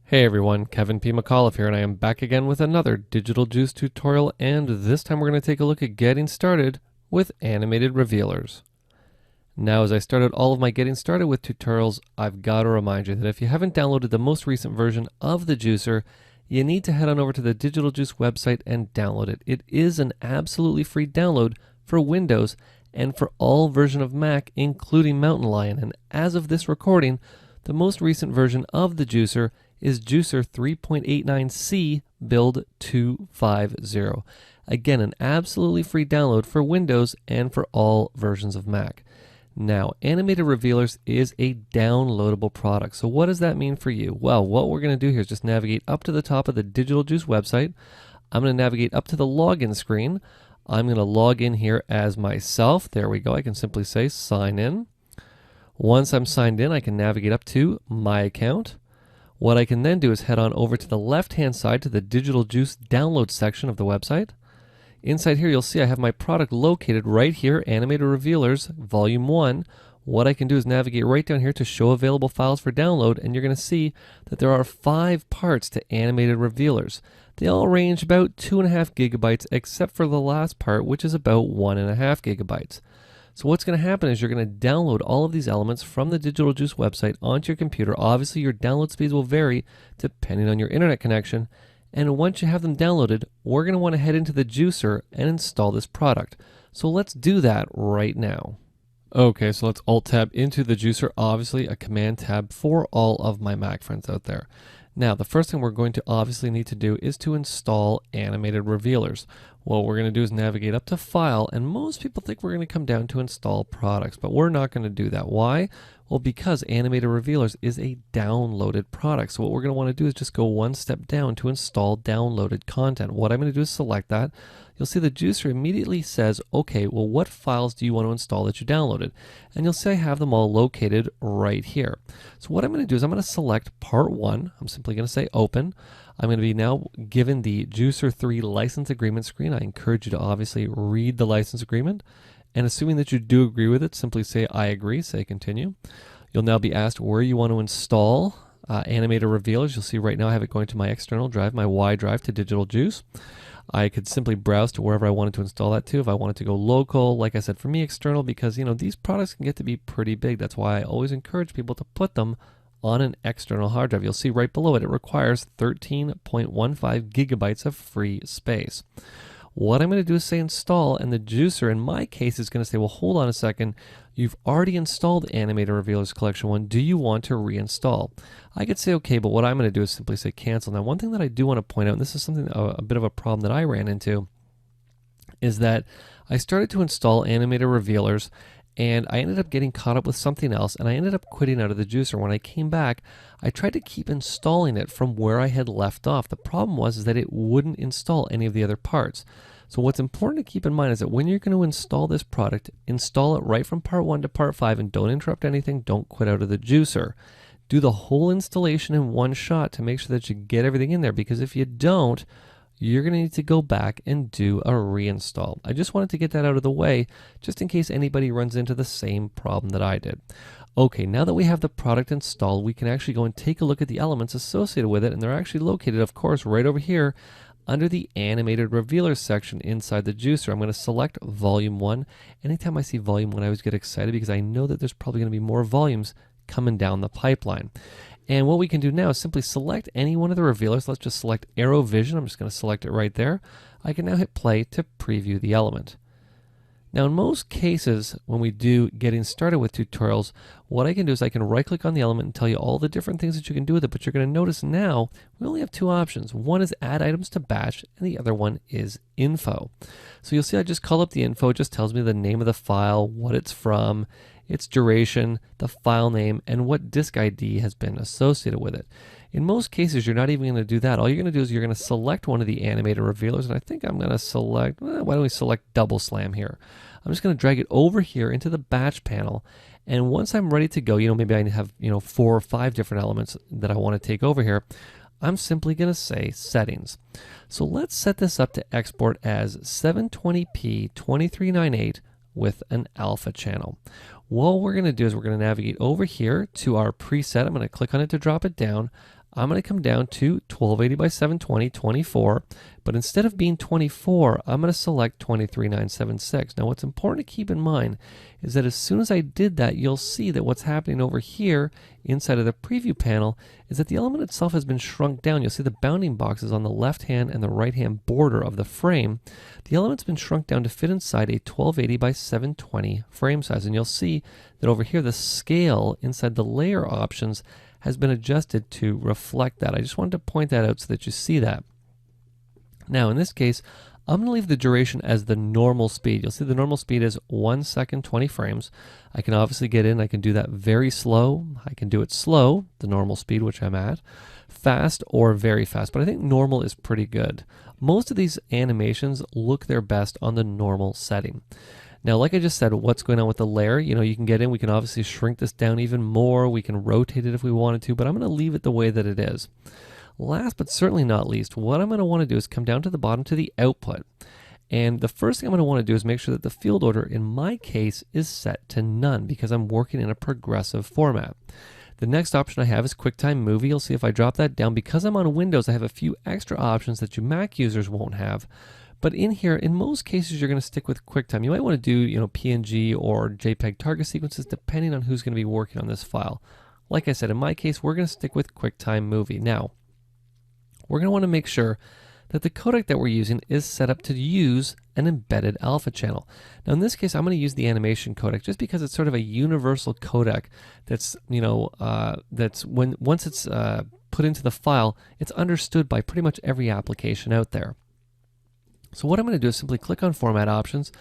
Hey everyone, Kevin P. McAuliffe here, and I am back again with another Digital Juice tutorial, and this time we're going to take a look at getting started with animated revealers. Now, as I started all of my getting started with tutorials, I've got to remind you that if you haven't downloaded the most recent version of the juicer, you need to head on over to the Digital Juice website and download it. It is an absolutely free download for Windows and for all version of Mac, including Mountain Lion, and as of this recording, the most recent version of the juicer is Juicer 3.89C build 250. Again, an absolutely free download for Windows and for all versions of Mac. Now, Animated Revealers is a downloadable product. So what does that mean for you? Well, what we're going to do here is just navigate up to the top of the Digital Juice website. I'm going to navigate up to the login screen. I'm going to log in here as myself. There we go. I can simply say sign in. Once I'm signed in, I can navigate up to my account. What I can then do is head on over to the left-hand side to the Digital Juice download section of the website. Inside here, you'll see I have my product located right here, Animated Revealers, Volume 1. What I can do is navigate right down here to show available files for download, and you're going to see that there are 5 parts to Animated Revealers. They all range about 2.5 gigabytes, except for the last part, which is about 1.5 gigabytes. So what's going to happen is you're going to download all of these elements from the Digital Juice website onto your computer. Obviously, your download speeds will vary depending on your internet connection. And once you have them downloaded, we're going to want to head into the juicer and install this product. So let's do that right now. Okay, so let's Alt-Tab into the juicer. Obviously, a Command Tab for all of my Mac friends out there. Now, the first thing we're going to obviously need to do is to install Animated Revealers. What we're going to do is navigate up to File, and most people think we're going to come down to Install Products, but we're not going to do that. Why? Well, because Animated Revealers is a downloaded product. So what we're going to want to do is just go one step down to install downloaded content. What I'm going to do is select that. You'll see the juicer immediately says, okay, well, what files do you want to install that you downloaded? And you'll see I have them all located right here. So what I'm going to do is I'm going to select part 1. I'm simply going to say open. I'm going to be now given the Juicer 3 license agreement screen. I encourage you to obviously read the license agreement. And assuming that you do agree with it, simply say I agree, say continue. You'll now be asked where you want to install Animated Revealers. You'll see right now I have it going to my external drive, my Y drive to Digital Juice. I could simply browse to wherever I wanted to install that to. If I wanted to go local, like I said, for me external, because these products can get to be pretty big. That's why I always encourage people to put them on an external hard drive. You'll see right below it, it requires 13.15 gigabytes of free space. What I'm going to do is say install, and the juicer in my case is going to say, well, hold on a second. You've already installed Animated Revealers Collection 1. Do you want to reinstall? I could say okay, but what I'm going to do is simply say cancel. Now, one thing that I do want to point out, and this is something, a bit of a problem that I ran into, is that I started to install Animated Revealers, and I ended up getting caught up with something else, and I ended up quitting out of the juicer. When I came back, I tried to keep installing it from where I had left off. The problem was that it wouldn't install any of the other parts. So what's important to keep in mind is that when you're going to install this product, install it right from part 1 to part 5, and don't interrupt anything, don't quit out of the juicer. Do the whole installation in one shot to make sure that you get everything in there, because if you don't, you're going to need to go back and do a reinstall. I just wanted to get that out of the way, just in case anybody runs into the same problem that I did. Okay, now that we have the product installed, we can actually go and take a look at the elements associated with it, and they're actually located, of course, right over here under the Animated Revealers section inside the juicer. I'm going to select Volume 1. Anytime I see Volume 1, I always get excited because I know that there's probably going to be more volumes coming down the pipeline. And what we can do now is simply select any one of the revealers. Let's just select Arrow Vision. I'm just going to select it right there. I can now hit play to preview the element. Now, in most cases, when we do getting started with tutorials, what I can do is I can right-click on the element and tell you all the different things that you can do with it, but you're going to notice now we only have 2 options. One is Add Items to Batch, and the other one is Info. So you'll see I just call up the info. It just tells me the name of the file, what it's from, its duration, the file name, and what disk ID has been associated with it. In most cases, you're not even going to do that. All you're going to do is you're going to select one of the Animated Revealers, and I think I'm going to select, why don't we select Double Slam here? I'm just going to drag it over here into the batch panel, and once I'm ready to go, maybe I have 4 or 5 different elements that I want to take over here, I'm simply going to say Settings. So let's set this up to export as 720p 2398 with an alpha channel. What we're going to do is we're going to navigate over here to our preset. I'm going to click on it to drop it down. I'm going to come down to 1280 by 720, 24, but instead of being 24, I'm going to select 23976. Now what's important to keep in mind is that as soon as I did that, you'll see that what's happening over here inside of the preview panel is that the element itself has been shrunk down. You'll see the bounding boxes on the left hand and the right hand border of the frame. The element's been shrunk down to fit inside a 1280 by 720 frame size, and you'll see that over here the scale inside the layer options has been adjusted to reflect that. I just wanted to point that out so that you see that. Now in this case, I'm going to leave the duration as the normal speed. You'll see the normal speed is 1 second, 20 frames. I can obviously get in, I can do that very slow. I can do it slow, the normal speed which I'm at, fast or very fast, but I think normal is pretty good. Most of these animations look their best on the normal setting. Now, like I just said, what's going on with the layer? You know, you can get in, we can obviously shrink this down even more. We can rotate it if we wanted to, but I'm going to leave it the way that it is. Last but certainly not least, what I'm going to want to do is come down to the bottom to the output. And the first thing I'm going to want to do is make sure that the field order, in my case, is set to none because I'm working in a progressive format. The next option I have is QuickTime Movie. You'll see if I drop that down, because I'm on Windows, I have a few extra options that you Mac users won't have. But in here, in most cases, you're going to stick with QuickTime. You might want to do, PNG or JPEG target sequences depending on who's going to be working on this file. Like I said, in my case, we're going to stick with QuickTime Movie. Now, we're going to want to make sure that the codec that we're using is set up to use an embedded alpha channel. Now in this case, I'm going to use the animation codec just because it's sort of a universal codec that's, once it's put into the file, it's understood by pretty much every application out there. So what I'm going to do is simply click on Format Options.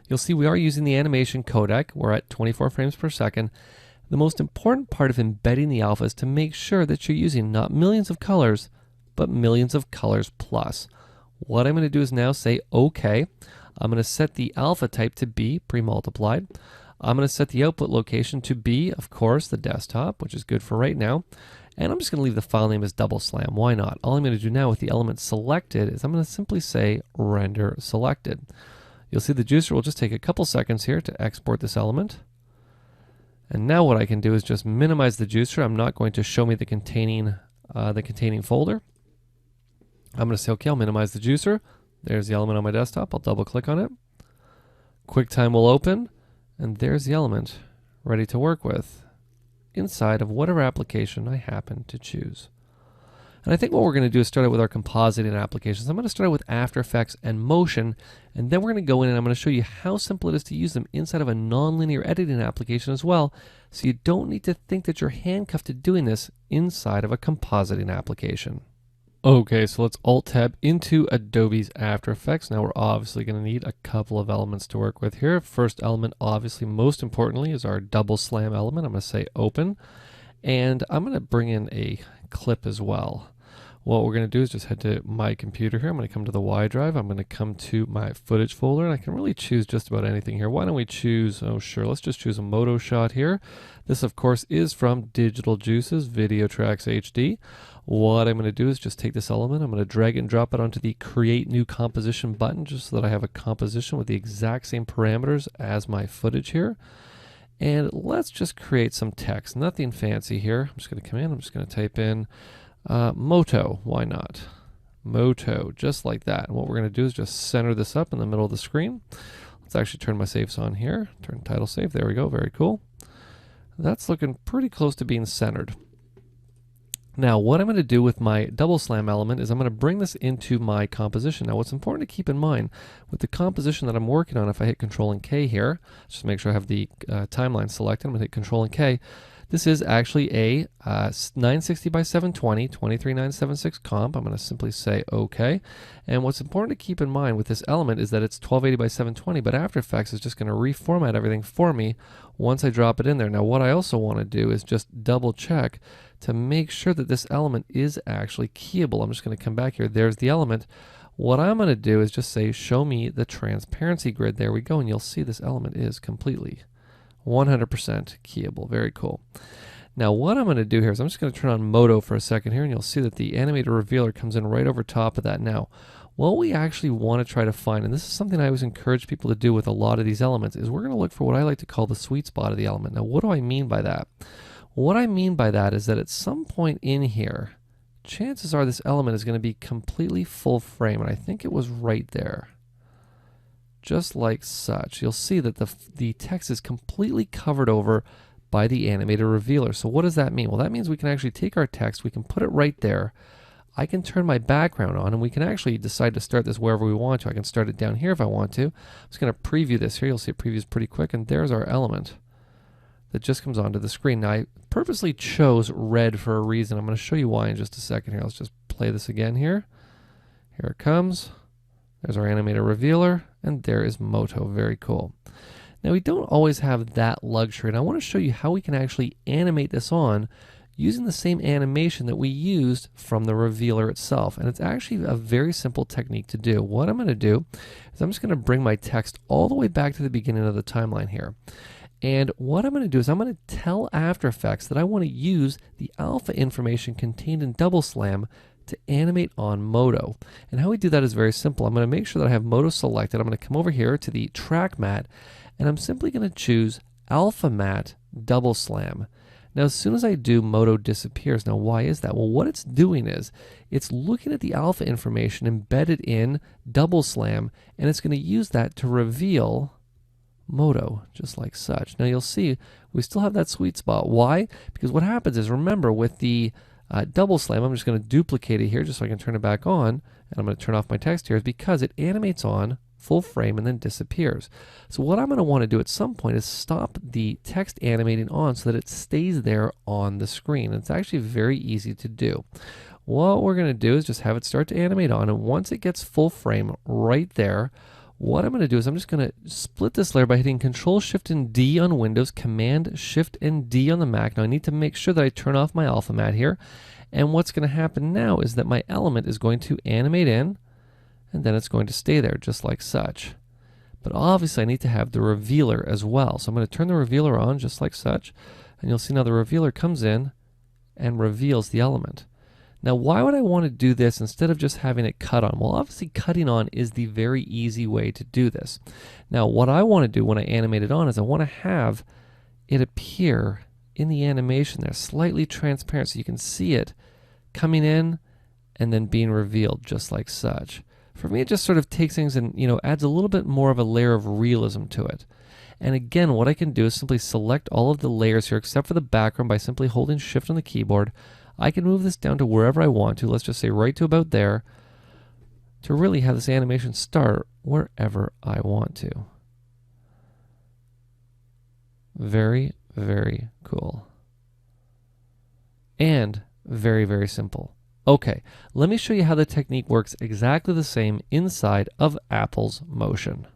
You'll see we are using the animation codec. We're at 24 frames per second. The most important part of embedding the alpha is to make sure that you're using not millions of colors, but millions of colors plus. What I'm going to do is now say OK. I'm going to set the alpha type to be pre-multiplied. I'm going to set the output location to be, of course, the desktop, which is good for right now. And I'm just going to leave the file name as double slam. Why not? All I'm going to do now with the element selected is I'm going to simply say render selected. You'll see the juicer will just take a couple seconds here to export this element. And now what I can do is just minimize the juicer. I'm not going to show me the containing folder. I'm going to say, okay, I'll minimize the juicer. There's the element on my desktop. I'll double click on it. QuickTime will open, and there's the element ready to work with inside of whatever application I happen to choose. And I think what we're going to do is start out with our compositing applications. I'm going to start out with After Effects and Motion, and then we're going to go in and I'm going to show you how simple it is to use them inside of a nonlinear editing application as well, so you don't need to think that you're handcuffed to doing this inside of a compositing application. Okay, so let's Alt-Tab into Adobe's After Effects. Now we're obviously going to need a couple of elements to work with here. First element, obviously, most importantly, is our double slam element. I'm going to say Open, and I'm going to bring in a clip as well. What we're going to do is just head to my computer here. I'm going to come to the Y drive. I'm going to come to my footage folder, and I can really choose just about anything here. Why don't we choose, oh sure, let's just choose a moto shot here. This, of course, is from Digital Juice's Video Tracks HD. What I'm going to do is just take this element, I'm going to drag and drop it onto the Create New Composition button just so that I have a composition with the exact same parameters as my footage here. And let's just create some text, nothing fancy here. I'm just going to come in, I'm just going to type in Moto, why not? Moto, just like that. And what we're going to do is just center this up in the middle of the screen. Let's actually turn my saves on here, turn title save, there we go, very cool. That's looking pretty close to being centered. Now, what I'm going to do with my double slam element is I'm going to bring this into my composition. Now, what's important to keep in mind with the composition that I'm working on, if I hit Control and K here, just make sure I have the timeline selected, I'm going to hit Control and K. This is actually a 960 by 720, 23976 comp. I'm going to simply say OK. And what's important to keep in mind with this element is that it's 1280 by 720, but After Effects is just going to reformat everything for me once I drop it in there. Now, what I also want to do is just double check to make sure that this element is actually keyable. I'm just going to come back here. There's the element. What I'm going to do is just say, show me the transparency grid. There we go. And you'll see this element is completely 100% keyable. Very cool. Now what I'm going to do here is I'm just going to turn on Moto for a second here, and you'll see that the animated revealer comes in right over top of that. Now, what we actually want to try to find, and this is something I always encourage people to do with a lot of these elements, is we're going to look for what I like to call the sweet spot of the element. Now, what do I mean by that? What I mean by that is that at some point in here, chances are this element is going to be completely full frame, and I think it was right there. Just like such. You'll see that the text is completely covered over by the animated revealer. So what does that mean? Well, that means we can actually take our text, we can put it right there. I can turn my background on, and we can actually decide to start this wherever we want to. I can start it down here if I want to. I'm just going to preview this here. You'll see it previews pretty quick, and there's our element that just comes onto the screen. Now, I purposely chose red for a reason. I'm going to show you why in just a second here. Let's just play this again here. Here it comes. There's our animated revealer, and there is Moto. Very cool. Now, we don't always have that luxury, and I want to show you how we can actually animate this on using the same animation that we used from the revealer itself. And it's actually a very simple technique to do. What I'm going to do is I'm just going to bring my text all the way back to the beginning of the timeline here. And what I'm going to do is I'm going to tell After Effects that I want to use the alpha information contained in Double Slam to animate on Moto. And how we do that is very simple. I'm going to make sure that I have Moto selected. I'm going to come over here to the track mat, and I'm simply going to choose Alpha Mat Double Slam. Now, as soon as I do, Moto disappears. Now, why is that? Well, what it's doing is it's looking at the alpha information embedded in Double Slam, and it's going to use that to reveal Moto, just like such. Now, you'll see we still have that sweet spot. Why? Because what happens is, remember, with the Double Slam, I'm just going to duplicate it here just so I can turn it back on, and I'm going to turn off my text here, is because it animates on full frame and then disappears. So what I'm going to want to do at some point is stop the text animating on so that it stays there on the screen. It's actually very easy to do. What we're going to do is just have it start to animate on, and once it gets full frame right there, what I'm going to do is I'm just going to split this layer by hitting Control Shift and D on Windows, Command Shift and D on the Mac. Now I need to make sure that I turn off my alpha mat here, and what's going to happen now is that my element is going to animate in, and then it's going to stay there just like such. But obviously I need to have the revealer as well. So I'm going to turn the revealer on just like such, and you'll see now the revealer comes in and reveals the element. Now, why would I want to do this instead of just having it cut on? Well, obviously cutting on is the very easy way to do this. Now, what I want to do when I animate it on is I want to have it appear in the animation there, slightly transparent, so you can see it coming in and then being revealed just like such. For me, it just sort of takes things and, adds a little bit more of a layer of realism to it. And again, what I can do is simply select all of the layers here except for the background by simply holding Shift on the keyboard. I can move this down to wherever I want to. Let's just say right to about there to really have this animation start wherever I want to. Very, very cool. And very, very simple. Okay, let me show you how the technique works exactly the same inside of Apple's Motion.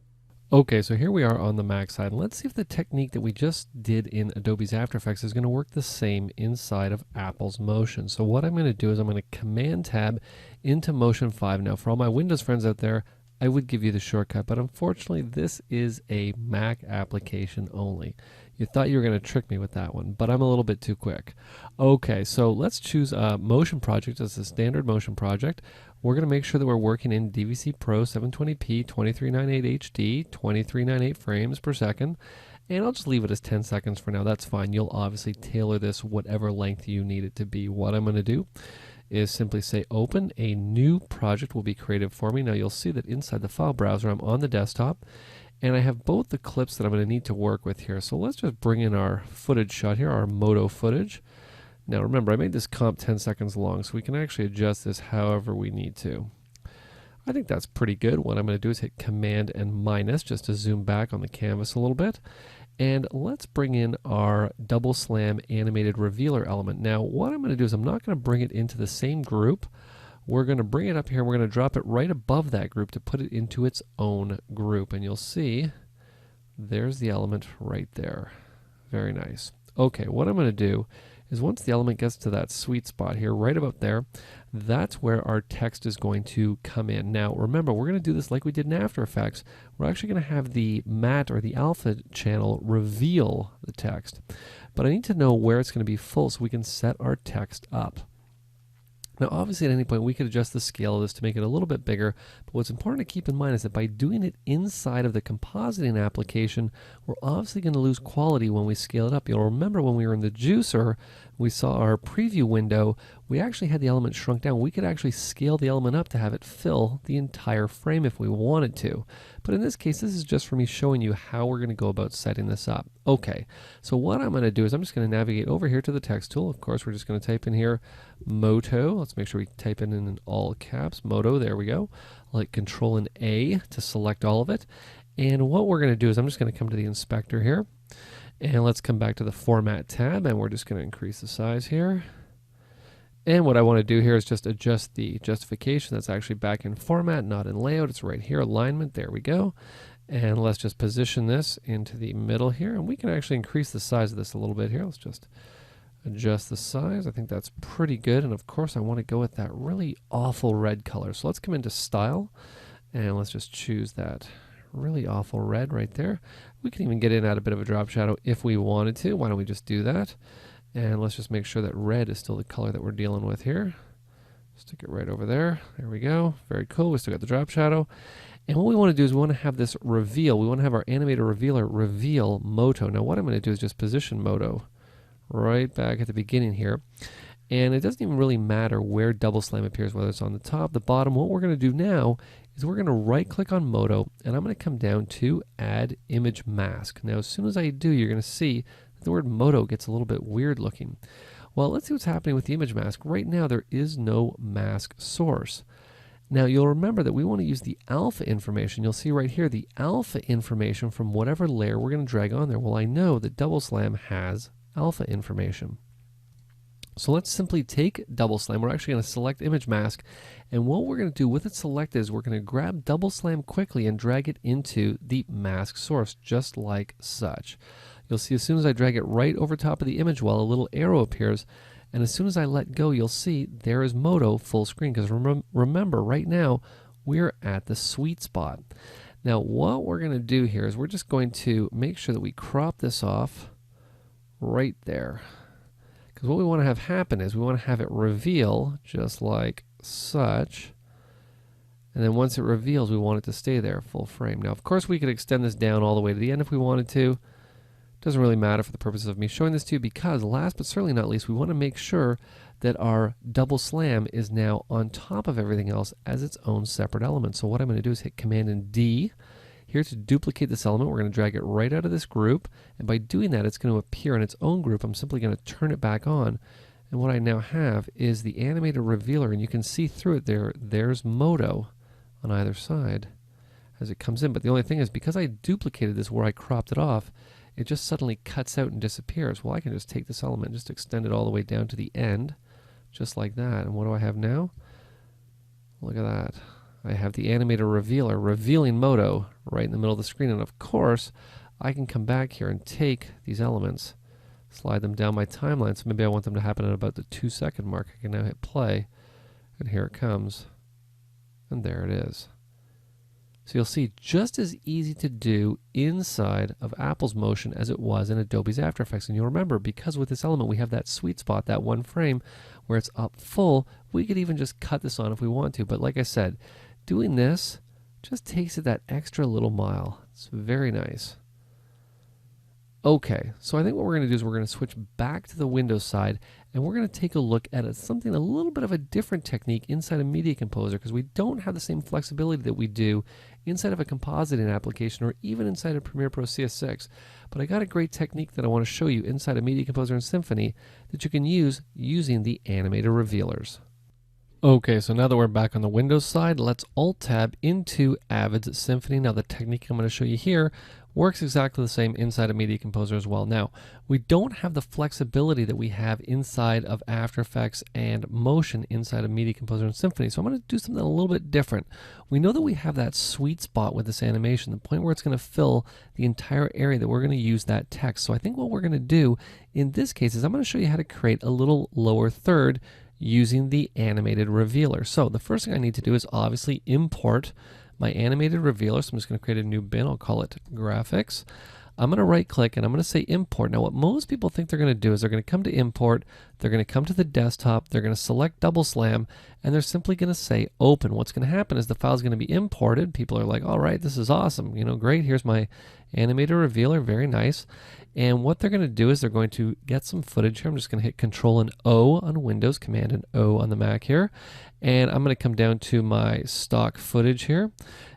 Okay, so here we are on the Mac side, and let's see if the technique that we just did in Adobe's After Effects is going to work the same inside of Apple's Motion. So what I'm going to do is I'm going to Command Tab into Motion 5. Now, for all my Windows friends out there, I would give you the shortcut, but unfortunately this is a Mac application only. You thought you were going to trick me with that one, but I'm a little bit too quick. Okay, so let's choose a Motion project as a standard Motion project. We're going to make sure that we're working in DVC Pro 720p 2398 HD, 2398 frames per second, and I'll just leave it as 10 seconds for now. That's fine. You'll obviously tailor this whatever length you need it to be. What I'm going to do is simply say open. A new project will be created for me. Now you'll see that inside the file browser I'm on the desktop, and I have both the clips that I'm going to need to work with here. So let's just bring in our footage shot here, our Moto footage. Now remember, I made this comp 10 seconds long, so we can actually adjust this however we need to. I think that's pretty good. What I'm going to do is hit Command and minus just to zoom back on the canvas a little bit. And let's bring in our Double Slam animated revealer element. Now what I'm going to do is I'm not going to bring it into the same group. We're going to bring it up here and we're going to drop it right above that group to put it into its own group. And you'll see there's the element right there. Very nice. Okay, what I'm going to do is once the element gets to that sweet spot here, right about there, that's where our text is going to come in. Now, remember, we're going to do this like we did in After Effects. We're actually going to have the matte or the alpha channel reveal the text. But I need to know where it's going to be full so we can set our text up. Now, obviously, at any point, we could adjust the scale of this to make it a little bit bigger, but what's important to keep in mind is that by doing it inside of the compositing application, we're obviously going to lose quality when we scale it up. You'll remember when we were in the juicer, we saw our preview window, we actually had the element shrunk down. We could actually scale the element up to have it fill the entire frame if we wanted to. But in this case, this is just for me showing you how we're going to go about setting this up. Okay, so what I'm going to do is I'm just going to navigate over here to the text tool. Of course, we're just going to type in here Moto. Let's make sure we type it in all caps. Moto, there we go. I'll hit Control and A to select all of it. And what we're going to do is I'm just going to come to the inspector here. And let's come back to the Format tab, and we're just going to increase the size here. And what I want to do here is just adjust the justification. That's actually back in Format, not in Layout. It's right here, Alignment. There we go. And let's just position this into the middle here. And we can actually increase the size of this a little bit here. Let's just adjust the size. I think that's pretty good. And of course, I want to go with that really awful red color. So let's come into Style, and let's just choose that really awful red right there. We can even get in at a bit of a drop shadow if we wanted to. Why don't we just do that? And let's just make sure that red is still the color that we're dealing with here. Stick it right over there. There we go. Very cool. We still got the drop shadow. And what we want to do is we want to have this reveal. We want to have our animated revealer reveal Moto. Now what I'm going to do is just position Moto right back at the beginning here. And it doesn't even really matter where double slam appears, whether it's on the top, the bottom. What we're going to do now is we're going to right click on Moto, and I'm going to come down to Add Image Mask. Now as soon as I do, you're going to see that the word Moto gets a little bit weird looking. Well, let's see what's happening with the image mask. Right now there is no mask source. Now you'll remember that we want to use the alpha information. You'll see right here the alpha information from whatever layer we're going to drag on there. Well, I know that double slam has alpha information. So let's simply take double slam. We're actually going to select image mask, and what we're going to do with it selected is we're going to grab double slam quickly and drag it into the mask source, just like such. You'll see as soon as I drag it right over top of the image well, a little arrow appears, and as soon as I let go, you'll see there is Moto full screen, because remember right now we're at the sweet spot. Now what we're going to do here is we're just going to make sure that we crop this off right there. Because what we want to have happen is we want to have it reveal just like such. And then once it reveals, we want it to stay there full frame. Now, of course, we could extend this down all the way to the end if we wanted to. Doesn't really matter for the purposes of me showing this to you, because last but certainly not least, we want to make sure that our double slam is now on top of everything else as its own separate element. So what I'm going to do is hit Command and D. Here to duplicate this element, we're going to drag it right out of this group, and by doing that, it's going to appear in its own group. I'm simply going to turn it back on, and what I now have is the animated revealer, and you can see through it there, there's Moto on either side as it comes in. But the only thing is, because I duplicated this where I cropped it off, it just suddenly cuts out and disappears. Well, I can just take this element and just extend it all the way down to the end, just like that. And what do I have now? Look at that. I have the animator revealer revealing Moto right in the middle of the screen, and of course I can come back here and take these elements, slide them down my timeline. So maybe I want them to happen at about the 2-second mark. I can now hit play, and here it comes, and there it is. So you'll see, just as easy to do inside of Apple's Motion as it was in Adobe's After Effects. And you'll remember, because with this element we have that sweet spot, that one frame where it's up full, we could even just cut this on if we want to. But like I said, doing this just takes it that extra little mile. It's very nice. Okay, so I think what we're going to do is we're going to switch back to the Windows side, and we're going to take a look at something a little bit of a different technique inside of Media Composer, because we don't have the same flexibility that we do inside of a compositing application or even inside of Premiere Pro CS6. But I got a great technique that I want to show you inside of Media Composer and Symphony that you can use using the animator revealers. Okay, so now that we're back on the Windows side, let's Alt-Tab into Avid's Symphony. Now the technique I'm going to show you here works exactly the same inside of Media Composer as well. Now, we don't have the flexibility that we have inside of After Effects and Motion inside of Media Composer and Symphony, so I'm going to do something a little bit different. We know that we have that sweet spot with this animation, the point where it's going to fill the entire area that we're going to use that text. So I think what we're going to do in this case is I'm going to show you how to create a little lower third using the animated revealer. So the first thing I need to do is obviously import my animated revealer. So I'm just going to create a new bin. I'll call it graphics. I'm going to right click and I'm going to say import. Now what most people think they're going to do is they're going to come to import, they're going to come to the desktop, they're going to select double slam, and they're simply going to say open. What's going to happen is the file is going to be imported. People are like, all right, this is awesome, you know, great, here's my animated revealer, very nice. And what they're going to do is they're going to get some footage here. I'm just going to hit Control and O on Windows, Command and O on the Mac here. And I'm going to come down to my stock footage here.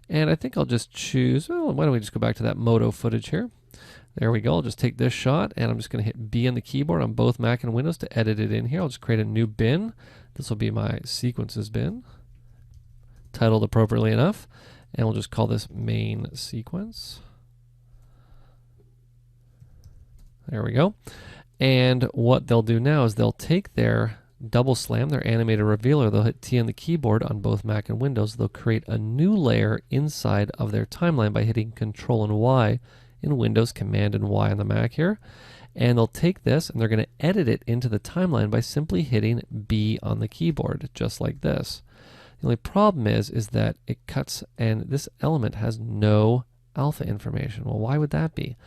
And I think I'll just choose, well, why don't we just go back to that Moto footage here. There we go. I'll just take this shot and I'm just going to hit B on the keyboard on both Mac and Windows to edit it in here. I'll just create a new bin. This will be my sequences bin, titled appropriately enough. And we'll just call this main sequence. There we go. And what they'll do now is they'll take their double slam, their animated revealer, they'll hit T on the keyboard on both Mac and Windows. They'll create a new layer inside of their timeline by hitting Control and Y in Windows, Command and Y on the Mac here. And they'll take this and they're going to edit it into the timeline by simply hitting B on the keyboard, just like this. The only problem is that it cuts and this element has no alpha information. Well, why would that be?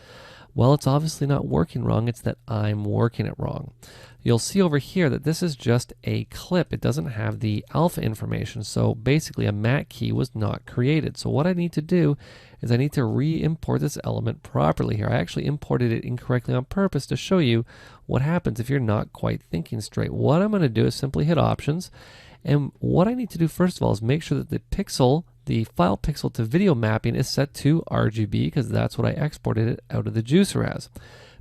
Well, it's obviously not working wrong, it's that I'm working it wrong. You'll see over here that this is just a clip. It doesn't have the alpha information, so basically a Mac key was not created. So what I need to do is I need to re-import this element properly here. I actually imported it incorrectly on purpose to show you what happens if you're not quite thinking straight. What I'm going to do is simply hit Options, and what I need to do first of all is make sure that the file pixel to video mapping is set to RGB because that's what I exported it out of the juicer as.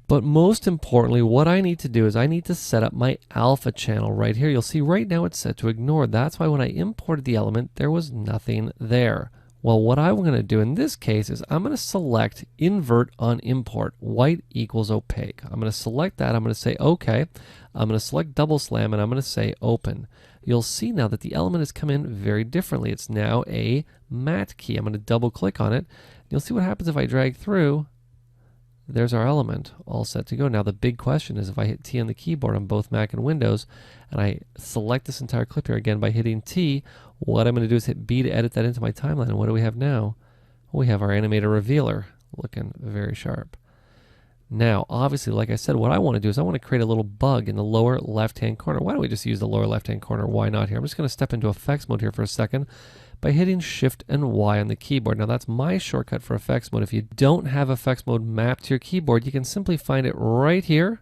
But most importantly, what I need to do is I need to set up my alpha channel right here. You'll see right now it's set to ignore. That's why when I imported the element, there was nothing there. Well, what I'm going to do in this case is I'm going to select invert on import, white equals opaque. I'm going to select that. I'm going to say OK. I'm going to select double slam and I'm going to say open. You'll see now that the element has come in very differently. It's now a matte key. I'm going to double click on it. You'll see what happens if I drag through. There's our element all set to go. Now the big question is if I hit T on the keyboard on both Mac and Windows and I select this entire clip here again by hitting T, what I'm going to do is hit B to edit that into my timeline. And what do we have now? Well, we have our animated revealer looking very sharp. Now, obviously, like I said, what I want to do is I want to create a little bug in the lower left-hand corner. Why don't we just use the lower left-hand corner? Why not here? I'm just going to step into effects mode here for a second by hitting Shift and Y on the keyboard. Now, that's my shortcut for effects mode. If you don't have effects mode mapped to your keyboard, you can simply find it right here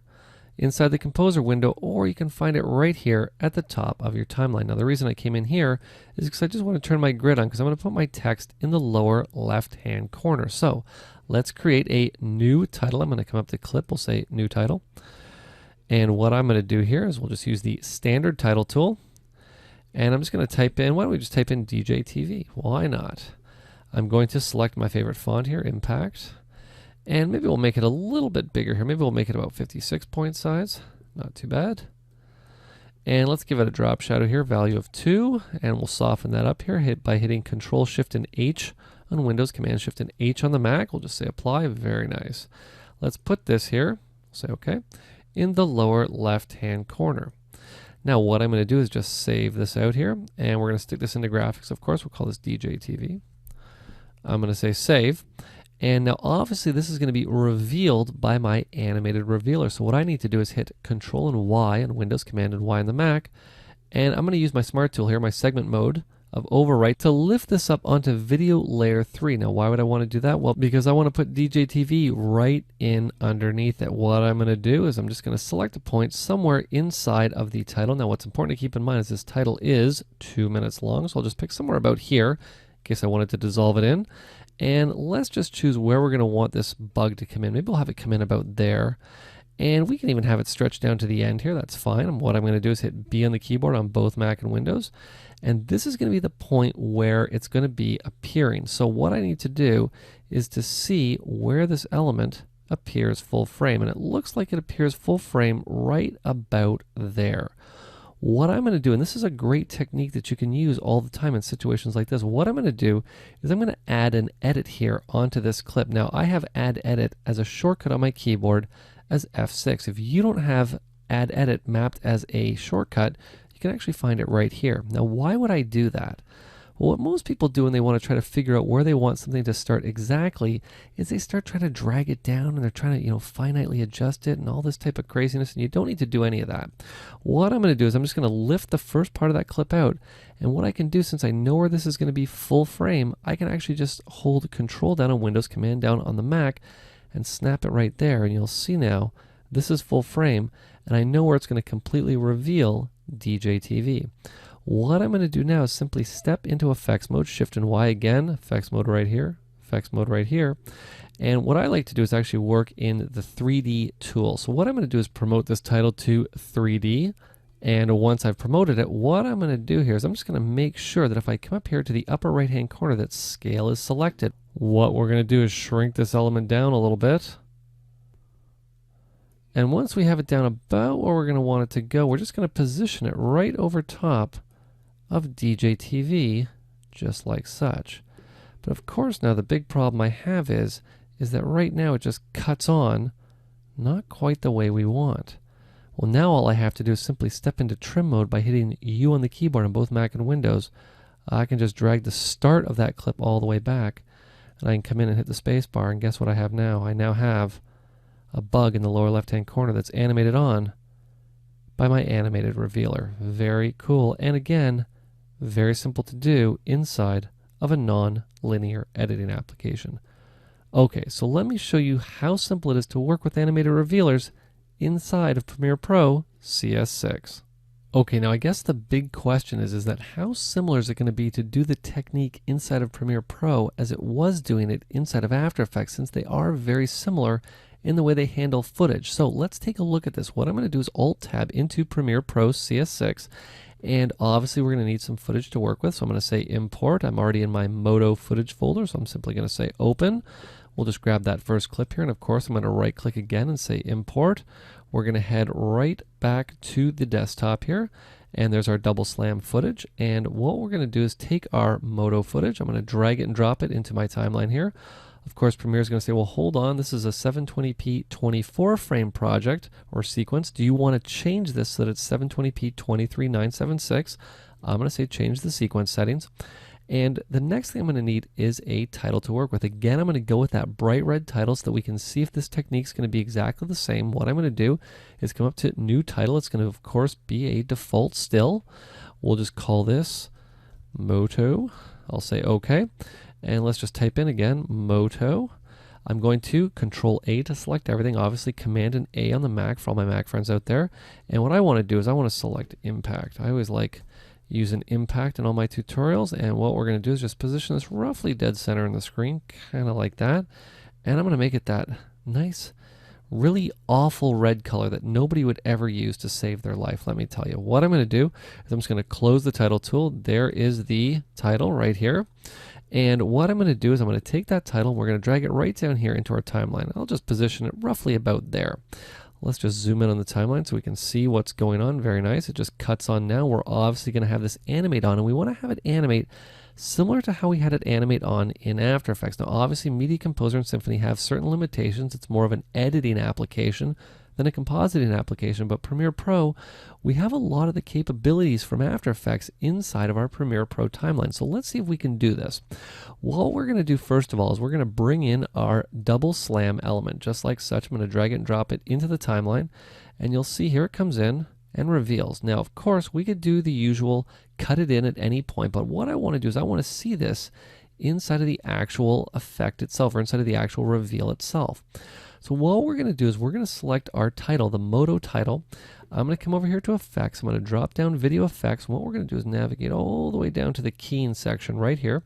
inside the composer window, or you can find it right here at the top of your timeline. Now, the reason I came in here is because I just want to turn my grid on because I'm going to put my text in the lower left-hand corner. So let's create a new title. I'm going to come up to clip. We'll say new title. And what I'm going to do here is we'll just use the standard title tool. And I'm just going to type in, why don't we just type in DJ TV? Why not? I'm going to select my favorite font here, Impact. And maybe we'll make it a little bit bigger here. Maybe we'll make it about 56 point size. Not too bad. And let's give it a drop shadow here, value of 2. And we'll soften that up here by hitting Control Shift and H on Windows, Command Shift and H on the Mac. We'll just say apply. Very nice. Let's put this here, say OK, in the lower left-hand corner. Now what I'm going to do is just save this out here, and we're going to stick this into graphics, of course. We'll call this DJ TV. I'm going to say save. And now obviously this is going to be revealed by my animated revealer. So what I need to do is hit Control and Y on Windows, Command and Y on the Mac. And I'm going to use my Smart Tool here, my segment mode of overwrite, to lift this up onto video layer 3. Now why would I want to do that? Well, because I want to put DJ TV right in underneath it. What I'm going to do is I'm just going to select a point somewhere inside of the title. Now what's important to keep in mind is this title is 2 minutes long. So I'll just pick somewhere about here in case I wanted to dissolve it in. And let's just choose where we're going to want this bug to come in. Maybe we'll have it come in about there. And we can even have it stretch down to the end here. That's fine. And what I'm going to do is hit B on the keyboard on both Mac and Windows. And this is going to be the point where it's going to be appearing. So what I need to do is to see where this element appears full frame. And it looks like it appears full frame right about there. What I'm going to do, and this is a great technique that you can use all the time in situations like this, what I'm going to do is I'm going to add an edit here onto this clip. Now I have add edit as a shortcut on my keyboard as F6. If you don't have add edit mapped as a shortcut, you can actually find it right here. Now why would I do that? Well, what most people do when they want to try to figure out where they want something to start exactly is they start trying to drag it down and they're trying to, finitely adjust it and all this type of craziness, and you don't need to do any of that. What I'm going to do is I'm just going to lift the first part of that clip out, and what I can do, since I know where this is going to be full frame, I can actually just hold Control down on Windows, Command down on the Mac, and snap it right there, and you'll see now this is full frame, and I know where it's going to completely reveal DJTV. What I'm going to do now is simply step into effects mode, Shift and Y again, effects mode right here, effects mode right here. And what I like to do is actually work in the 3D tool. So what I'm going to do is promote this title to 3D. And once I've promoted it, what I'm going to do here is I'm just going to make sure that if I come up here to the upper right hand corner that scale is selected. What we're going to do is shrink this element down a little bit. And once we have it down about where we're going to want it to go, we're just going to position it right over top of DJTV, just like such. But of course now the big problem I have is that right now it just cuts on not quite the way we want. Well, now all I have to do is simply step into trim mode by hitting U on the keyboard on both Mac and Windows. I can just drag the start of that clip all the way back, and I can come in and hit the space bar, and guess what I have now? I now have a bug in the lower left hand corner that's animated on by my animated revealer. Very cool, and again, very simple to do inside of a non-linear editing application. Okay, so let me show you how simple it is to work with animated revealers inside of Premiere Pro CS6. Okay, now I guess the big question is that how similar is it going to be to do the technique inside of Premiere Pro as it was doing it inside of After Effects, since they are very similar in the way they handle footage. So let's take a look at this. What I'm going to do is Alt-Tab into Premiere Pro CS6, and obviously we're going to need some footage to work with, so I'm going to say Import. I'm already in my Moto footage folder, so I'm simply going to say Open. We'll just grab that first clip here, and of course I'm going to right click again and say Import. We're going to head right back to the desktop here, and there's our double slam footage. And what we're going to do is take our Moto footage. I'm going to drag it and drop it into my timeline here. Of course, Premiere is going to say, well, hold on, this is a 720p 24 frame project or sequence. Do you want to change this so that it's 720p 23976? I'm going to say change the sequence settings. And the next thing I'm going to need is a title to work with. Again, I'm going to go with that bright red title so that we can see if this technique is going to be exactly the same. What I'm going to do is come up to new title. It's going to, of course, be a default still. We'll just call this Moto. I'll say OK. And let's just type in again, Moto. I'm going to Control A to select everything. Obviously, Command and A on the Mac for all my Mac friends out there. And what I want to do is I want to select Impact. I always like use an impact in all my tutorials, and what we're going to do is just position this roughly dead center in the screen, kind of like that, and I'm going to make it that nice, really awful red color that nobody would ever use to save their life. Let me tell you. What I'm going to do is I'm just going to close the title tool. There is the title right here, and what I'm going to do is I'm going to take that title, we're going to drag it right down here into our timeline. I'll just position it roughly about there. Let's just zoom in on the timeline so we can see what's going on. Very nice. It just cuts on now. We're obviously going to have this animate on, and we want to have it animate similar to how we had it animate on in After Effects. Now, obviously, Media Composer and Symphony have certain limitations. It's more of an editing application than a compositing application, but Premiere Pro, we have a lot of the capabilities from After Effects inside of our Premiere Pro timeline. So let's see if we can do this. What we're going to do first of all is we're going to bring in our double slam element, just like such. I'm going to drag it and drop it into the timeline, and you'll see here it comes in and reveals. Now, of course, we could do the usual cut it in at any point, but what I want to do is I want to see this inside of the actual effect itself, or inside of the actual reveal itself. So what we're going to do is we're going to select our title, the Moto title. I'm going to come over here to Effects. I'm going to drop down Video Effects. And what we're going to do is navigate all the way down to the keying section right here.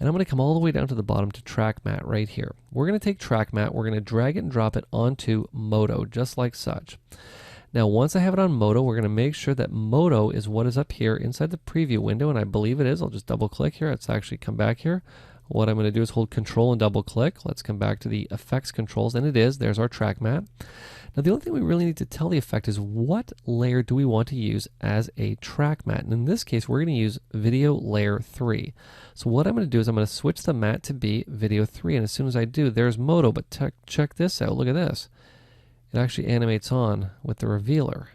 And I'm going to come all the way down to the bottom to Track Matte right here. We're going to take Track Matte. We're going to drag it and drop it onto Moto, just like such. Now, once I have it on Moto, we're going to make sure that Moto is what is up here inside the preview window, and I believe it is. I'll just double click here. Let's actually come back here. What I'm going to do is hold Control and double click. Let's come back to the effects controls, and it is. There's our track map. Now, the only thing we really need to tell the effect is what layer do we want to use as a track matte. And in this case, we're going to use Video Layer 3. So what I'm going to do is I'm going to switch the matte to be Video 3. And as soon as I do, there's Moto. But check this out. Look at this. It actually animates on with the revealer.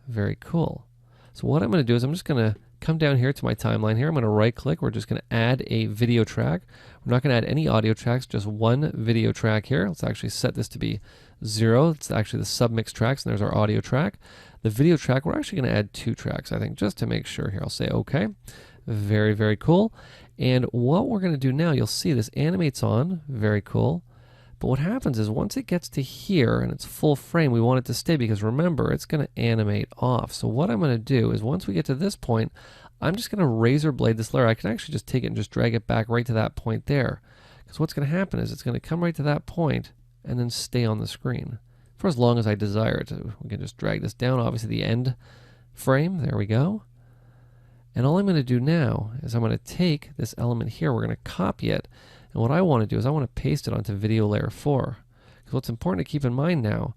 Very cool. So what I'm going to do is I'm just going to come down here to my timeline here. I'm going to right click. We're just going to add a video track. We're not going to add any audio tracks, just one video track here. Let's actually set this to be 0. It's actually the submix tracks, and there's our audio track. The video track, we're actually going to add 2 tracks, I think, just to make sure here. I'll say OK. Very, very cool. And what we're going to do now, you'll see this animates on. Very cool. But what happens is once it gets to here and it's full frame, we want it to stay because remember, it's going to animate off. So what I'm going to do is once we get to this point, I'm just going to razor blade this layer. I can actually just take it and just drag it back right to that point there. Because what's going to happen is it's going to come right to that point and then stay on the screen for as long as I desire it to. We can just drag this down, obviously the end frame, there we go. And all I'm going to do now is I'm going to take this element here, we're going to copy it, and what I want to do is I want to paste it onto video layer 4. Because what's important to keep in mind now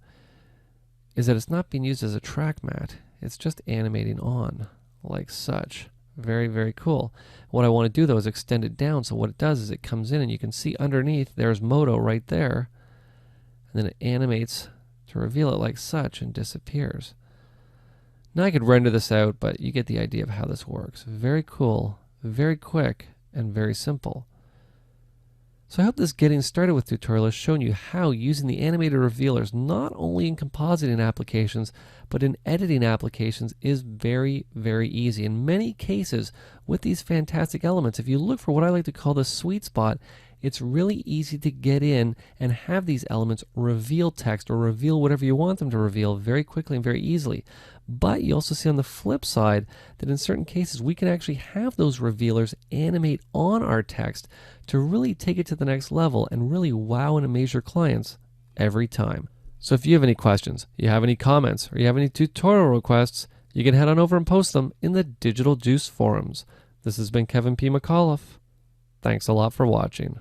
is that it's not being used as a track mat, it's just animating on, like such. Very, very cool. What I want to do though is extend it down, so what it does is it comes in and you can see underneath, there's Moto right there, and then it animates to reveal it like such and disappears. Now I could render this out, but you get the idea of how this works. Very cool, very quick, and very simple. So I hope this getting started with tutorial has shown you how using the animated revealers not only in compositing applications, but in editing applications is very, very easy. In many cases, with these fantastic elements, if you look for what I like to call the sweet spot, it's really easy to get in and have these elements reveal text or reveal whatever you want them to reveal very quickly and very easily. But you also see on the flip side that in certain cases we can actually have those revealers animate on our text to really take it to the next level and really wow and amaze your clients every time. So if you have any questions, you have any comments, or you have any tutorial requests, you can head on over and post them in the Digital Juice forums. This has been Kevin P. McAuliffe. Thanks a lot for watching.